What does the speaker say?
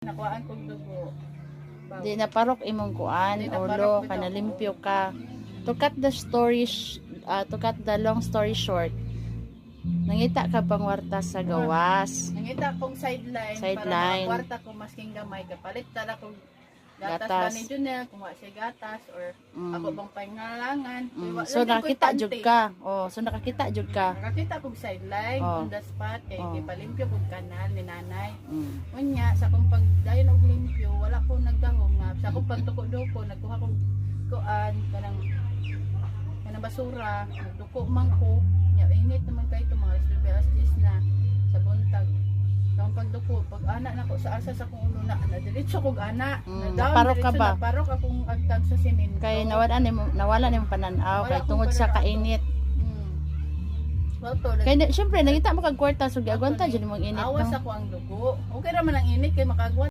Nakuhaan kong dugo. Di na parok imong kuan, Di na ulo, parok, kanalimpyo ka. To cut the story, to cut the long story short, nangita ka pangwarta sa gawas. Nangita kong sideline, Sideline. para makakwarta ko masking gamay. Kapalit tala kong gatas Gatas. pa ni Junel, kung wala siya gatas, or ako bang pangalangan. So nakakita jud ka. Oh, so nakakita jud ka. Nakakita kong sideline, Oh. on the spot, kay Oh. ipalimpyo kong kanal ni nanay. Mm. Unya, sa akong pagdayon og limpyo, wala ko nagdahong nga. Sa akong pagtuko-duko, nagkuha kong kuan, kanang basura, nagduko man ko. Nya, init naman kayo ito, mga alas 10 na, sa buntag. Sa akong pagduko, pag anak na ko sa asa sa kong ulo na diretso kog anak. Naparok ka ba? Naparok akong agtag sa simento. Kay nawala nimo pananaw Wala kay akong tungod sa pananaw. kainit. Well, to, Kay syempre nangita mo kag kwarta so giagwanta jud mong init. awas No? ako ang dugo. Okay ra man ang init kay makagwa